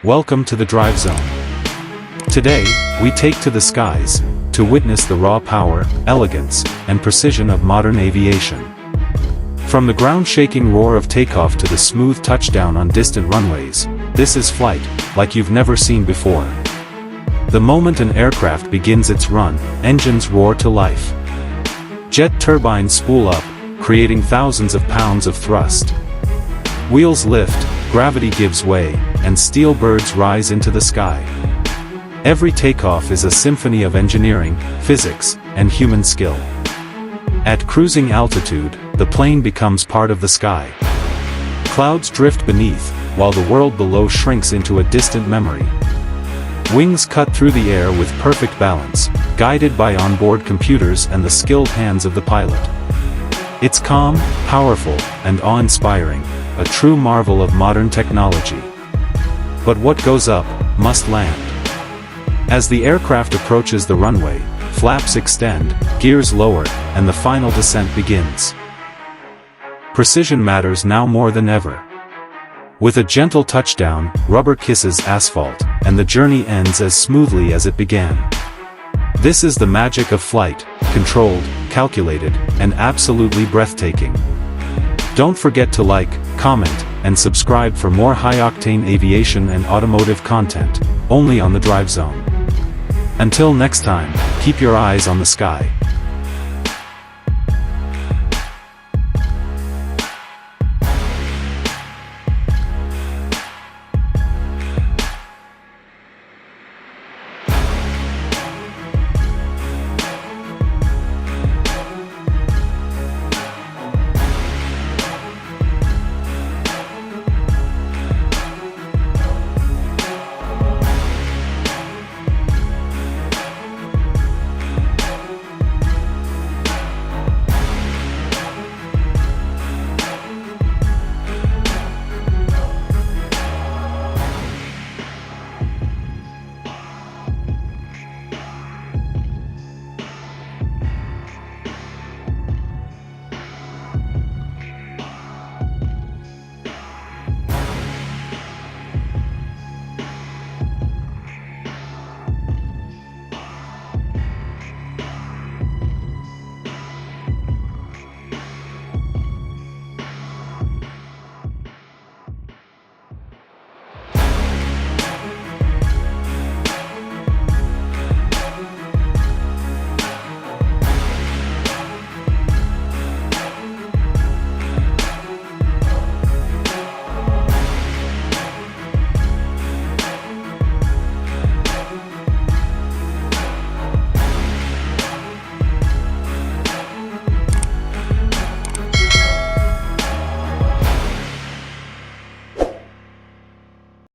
Welcome to the Drive Zone. Today, we take to the skies, to witness the raw power, elegance, and precision of modern aviation. From the ground-shaking roar of takeoff to the smooth touchdown on distant runways, this is flight, like you've never seen before. The moment an aircraft begins its run, engines roar to life. Jet turbines spool up, creating thousands of pounds of thrust. Wheels lift, gravity gives way, and steel birds rise into the sky. Every takeoff is a symphony of engineering, physics, and human skill. At cruising altitude, the plane becomes part of the sky. Clouds drift beneath, while the world below shrinks into a distant memory. Wings cut through the air with perfect balance, guided by onboard computers and the skilled hands of the pilot. It's calm, powerful, and awe-inspiring, a true marvel of modern technology. But what goes up, must land. As the aircraft approaches the runway, flaps extend, gears lower, and the final descent begins. Precision matters now more than ever. With a gentle touchdown, rubber kisses asphalt, and the journey ends as smoothly as it began. This is the magic of flight, controlled, calculated, and absolutely breathtaking. Don't forget to like, comment, and subscribe for more high-octane aviation and automotive content, only on the Drive Zone. Until next time, keep your eyes on the sky.